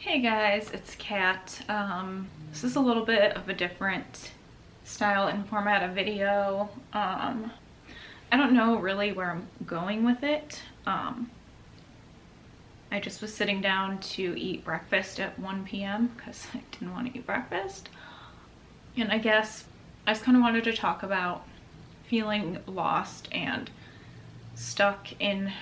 Hey guys, it's Kat. This is a little bit of a different style and format of video. I don't know really where I'm going with it. I just was sitting down to eat breakfast at 1 p.m. because I didn't want to eat breakfast. And I guess I just kind of wanted to talk about feeling lost and stuck in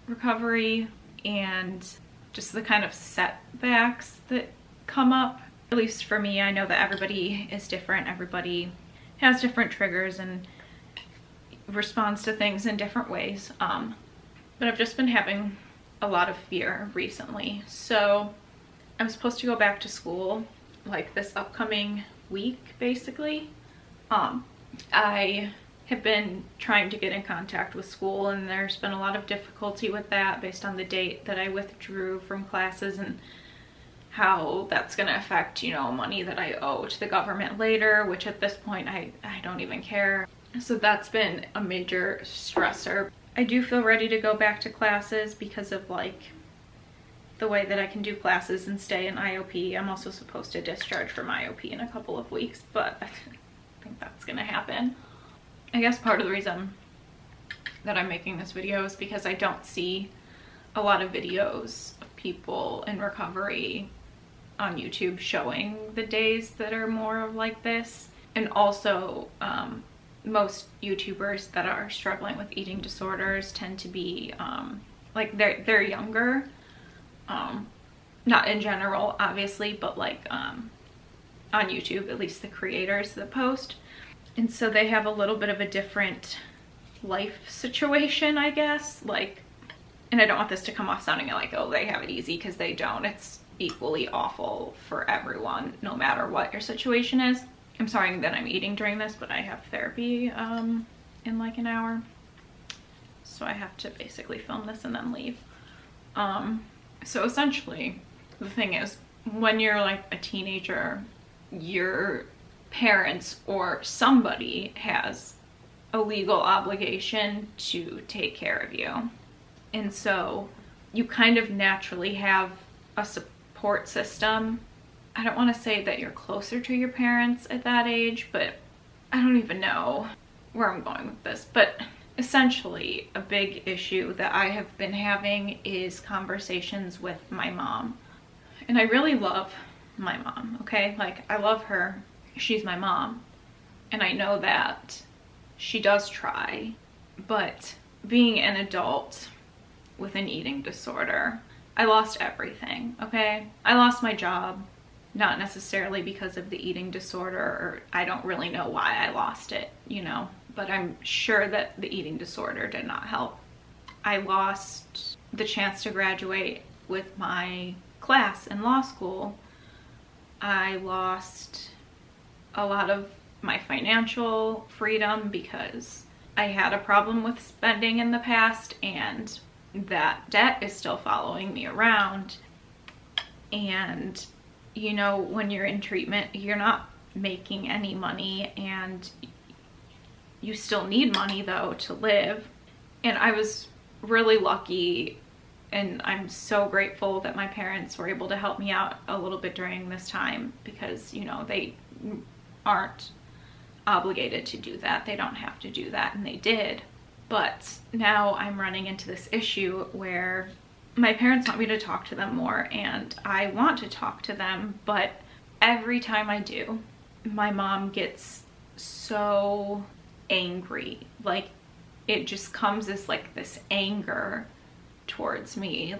recovery and just the kind of setbacks that come up. At least for me, I know that everybody is different. Everybody has different triggers and responds to things in different ways. But I've just been having a lot of fear recently. So I'm supposed to go back to school like this upcoming week, basically. I have been trying to get in contact with school, and there's been a lot of difficulty with that based on the date that I withdrew from classes and how that's going to affect, money that I owe to the government later, which at this point I don't even care. So that's been a major stressor. I do feel ready to go back to classes because of the way that I can do classes and stay in IOP. I'm also supposed to discharge from IOP in a couple of weeks, but I think that's going to happen. I guess part of the reason that I'm making this video is because I don't see a lot of videos of people in recovery on YouTube showing the days that are more like this. And also, most YouTubers that are struggling with eating disorders tend to be, they're younger. Not in general, obviously, but on YouTube, at least the creators that post. And so they have a little bit of a different life situation, I guess. And I don't want this to come off sounding like, oh, they have it easy, because they don't. It's equally awful for everyone, no matter what your situation is. I'm sorry that I'm eating during this, but I have therapy in an hour. So I have to basically film this and then leave. So essentially, the thing is, when you're a teenager, your parents or somebody has a legal obligation to take care of you. And so you kind of naturally have a support system. I don't want to say that you're closer to your parents at that age, but I don't even know where I'm going with this. But essentially, a big issue that I have been having is conversations with my mom. And I really love my mom, okay? I love her. She's my mom, and I know that she does try, but being an adult with an eating disorder, I lost everything, okay? I lost my job, not necessarily because of the eating disorder, or I don't really know why I lost it, but I'm sure that the eating disorder did not help. I lost the chance to graduate with my class in law school. I lost a lot of my financial freedom because I had a problem with spending in the past, and that debt is still following me around. And when you're in treatment, you're not making any money, and you still need money though to live. And I was really lucky, and I'm so grateful that my parents were able to help me out a little bit during this time, because they aren't obligated to do that. They don't have to do that, and they did. But now I'm running into this issue where my parents want me to talk to them more, and I want to talk to them, but every time I do, my mom gets so angry. It just comes as this anger towards me,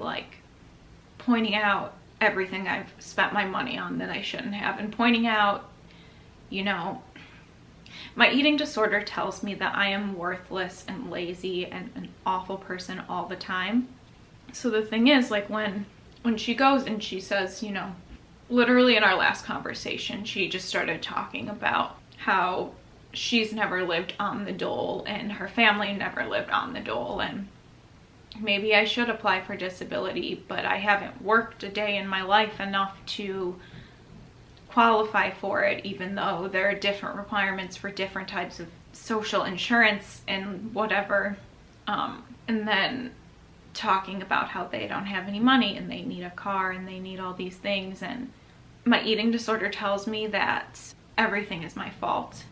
pointing out everything I've spent my money on that I shouldn't have, and pointing out, my eating disorder tells me that I am worthless and lazy and an awful person all the time. So the thing is, when she goes and she says, literally in our last conversation, she just started talking about how she's never lived on the dole and her family never lived on the dole, and maybe I should apply for disability, but I haven't worked a day in my life enough to qualify for it, even though there are different requirements for different types of social insurance and whatever. And then talking about how they don't have any money and they need a car and they need all these things. And my eating disorder tells me that everything is my fault.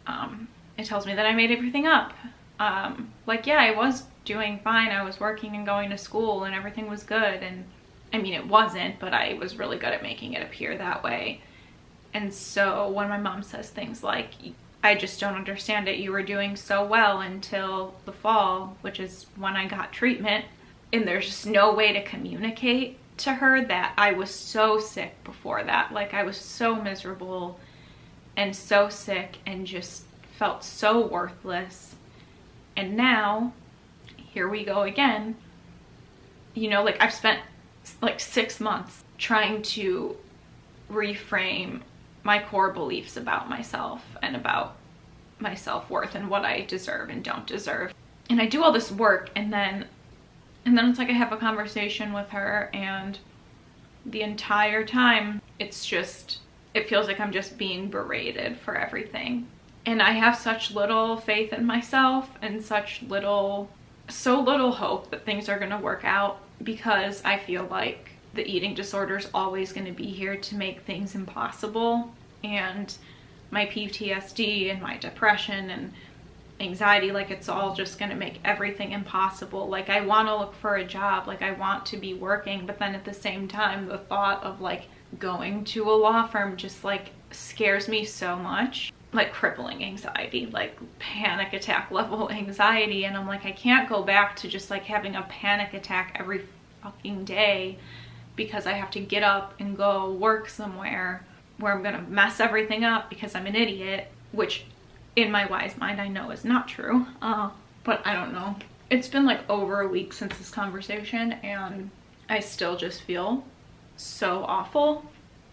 It tells me that I made everything up. Like, yeah, I was doing fine. I was working and going to school and everything was good. And I mean, it wasn't, but I was really good at making it appear that way. And so when my mom says things like, I just don't understand it, you were doing so well until the fall, which is when I got treatment, and there's just no way to communicate to her that I was so sick before that. Like, I was so miserable and so sick and just felt so worthless. And now, here we go again. You know, like, I've spent like 6 months trying to reframe my core beliefs about myself and about my self-worth and what I deserve and don't deserve. And I do all this work, and then it's like I have a conversation with her, and the entire time it's just, it feels like I'm just being berated for everything. And I have such little faith in myself and so little hope that things are going to work out, because I feel like the eating disorder is always going to be here to make things impossible. And my PTSD and my depression and anxiety, like, it's all just going to make everything impossible. Like, I want to look for a job, like, I want to be working, but then at the same time, the thought of like going to a law firm just like scares me so much. Like, crippling anxiety, like panic attack level anxiety. And I'm like, I can't go back to just like having a panic attack every fucking day because I have to get up and go work somewhere where I'm gonna mess everything up because I'm an idiot, which in my wise mind I know is not true, but I don't know. It's been like over a week since this conversation and I still just feel so awful.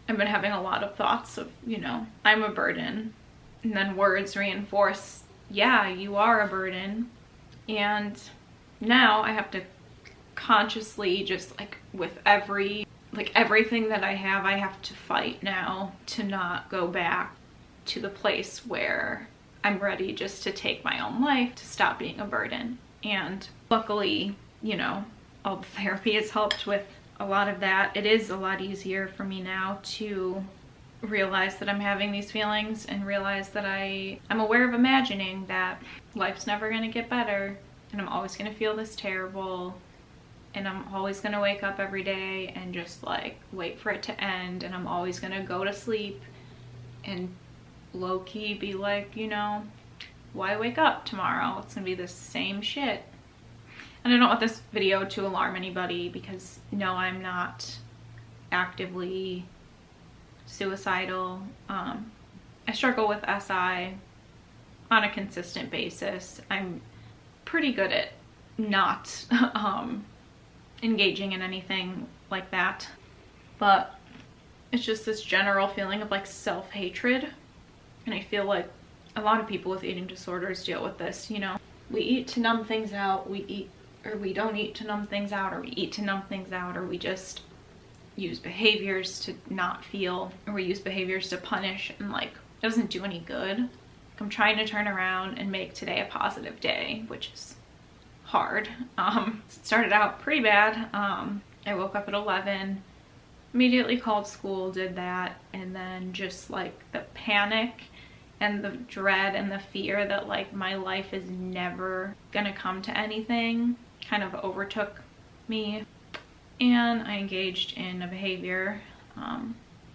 I've been having a lot of thoughts of, you know, I'm a burden, and then words reinforce, yeah, you are a burden. And now I have to consciously just like with everything that I have to fight now to not go back to the place where I'm ready just to take my own life, to stop being a burden. And luckily, you know, all the therapy has helped with a lot of that. It is a lot easier for me now to realize that I'm having these feelings and realize that I'm aware of imagining that life's never gonna get better and I'm always gonna feel this terrible and I'm always gonna wake up every day and just like wait for it to end, and I'm always gonna go to sleep and low-key be like, you know, why wake up tomorrow? It's gonna be the same shit. And I don't want this video to alarm anybody, because no, I'm not actively suicidal. I struggle with SI on a consistent basis. I'm pretty good at not engaging in anything like that, but it's just this general feeling of like self-hatred. And I feel like a lot of people with eating disorders deal with this, you know. We eat to numb things out, we don't eat to numb things out, or we eat to numb things out, or we just use behaviors to not feel, or we use behaviors to punish, and like it doesn't do any good. I'm trying to turn around and make today a positive day, which is hard. It started out pretty bad. I woke up at 11, immediately called school, did that, and then just like the panic and the dread and the fear that like my life is never gonna come to anything kind of overtook me, and I engaged in a behavior.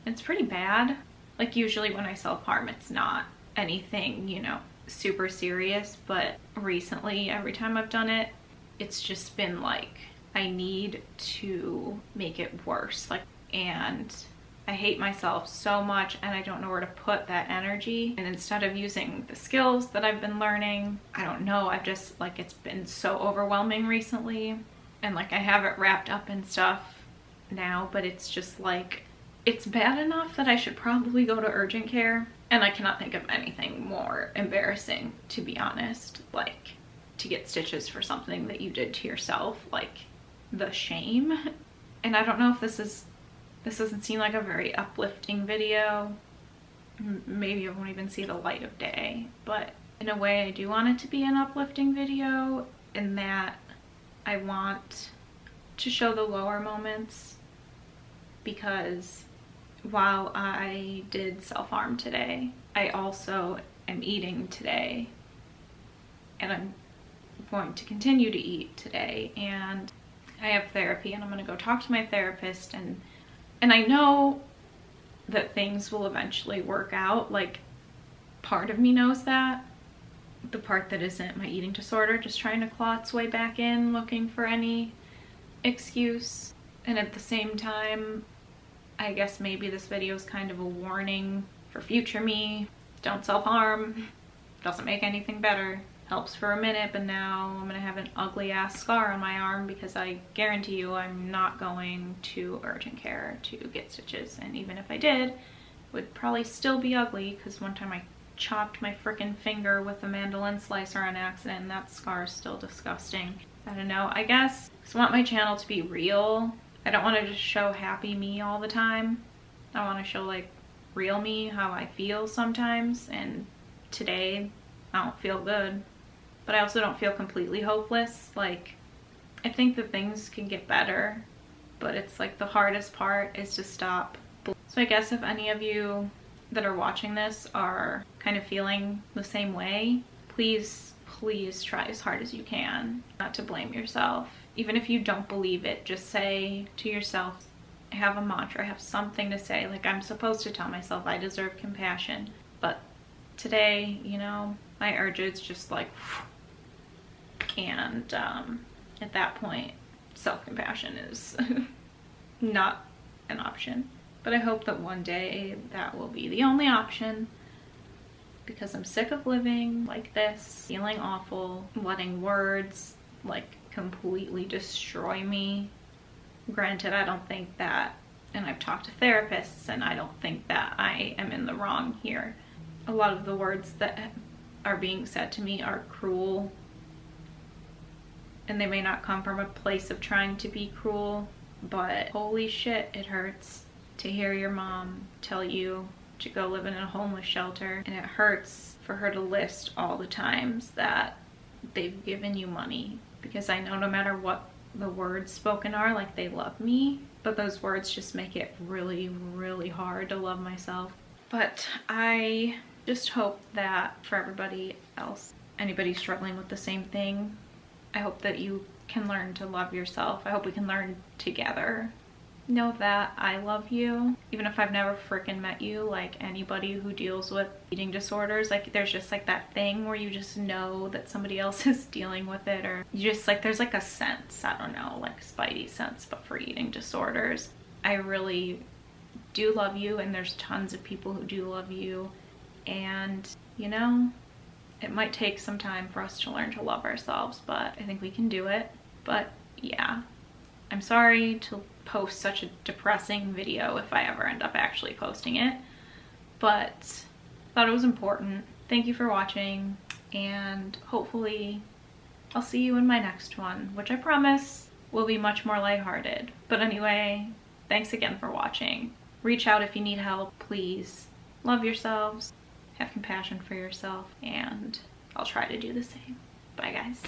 It's pretty bad. Like, usually when I self-harm, it's not anything, you know, super serious, but recently every time I've done it, it's just been like I need to make it worse. Like, and I hate myself so much and I don't know where to put that energy. And instead of using the skills that I've been learning, I don't know, I've just like, it's been so overwhelming recently, and like I have it wrapped up and stuff now, but it's just like, it's bad enough that I should probably go to urgent care. And I cannot think of anything more embarrassing, to be honest, like to get stitches for something that you did to yourself, like the shame. And I don't know if this doesn't seem like a very uplifting video. Maybe it won't even see the light of day, but in a way I do want it to be an uplifting video, in that I want to show the lower moments, because while I did self-harm today, I also am eating today, and I'm going to continue to eat today, and I have therapy, and I'm going to go talk to my therapist, and I know that things will eventually work out. Like, part of me knows that. The part that isn't my eating disorder just trying to claw its way back in, looking for any excuse. And at the same time, I guess maybe this video is kind of a warning for future me. Don't self-harm. Doesn't make anything better. Helps for a minute, but now I'm gonna have an ugly ass scar on my arm because I guarantee you I'm not going to urgent care to get stitches. And even if I did, it would probably still be ugly, because one time I chopped my frickin' finger with a mandolin slicer on accident, and that scar is still disgusting. I don't know, I guess I want my channel to be real. I don't want to just show happy me all the time. I want to show like real me, how I feel sometimes, and today I don't feel good. But I also don't feel completely hopeless. Like, I think that things can get better, but it's like the hardest part is to stop. So I guess if any of you that are watching this are kind of feeling the same way, please try as hard as you can not to blame yourself. Even if you don't believe it, just say to yourself, I have a mantra, I have something to say. Like, I'm supposed to tell myself I deserve compassion, but today, you know, my urges just like, and at that point, self-compassion is not an option. But I hope that one day that will be the only option, because I'm sick of living like this, feeling awful, letting words like completely destroy me. Granted, I don't think that, and I've talked to therapists, and I don't think that I am in the wrong here. A lot of the words that are being said to me are cruel, and they may not come from a place of trying to be cruel, but holy shit, it hurts to hear your mom tell you to go live in a homeless shelter, and it hurts for her to list all the times that they've given you money, because I know no matter what the words spoken are, like, they love me, but those words just make it really, really hard to love myself. But I just hope that for everybody else, anybody struggling with the same thing, I hope that you can learn to love yourself. I hope we can learn together. Know that I love you, even if I've never freaking met you. Like, anybody who deals with eating disorders, like, there's just like that thing where you just know that somebody else is dealing with it, or you just like, there's like a sense, I don't know, like spidey sense, but for eating disorders. I really do love you, and there's tons of people who do love you, and you know, it might take some time for us to learn to love ourselves, but I think we can do it. But yeah, I'm sorry to post such a depressing video if I ever end up actually posting it, but thought it was important. Thank you for watching, and hopefully I'll see you in my next one, which I promise will be much more lighthearted. But anyway, thanks again for watching. Reach out if you need help, please. Love yourselves, have compassion for yourself, and I'll try to do the same. Bye guys.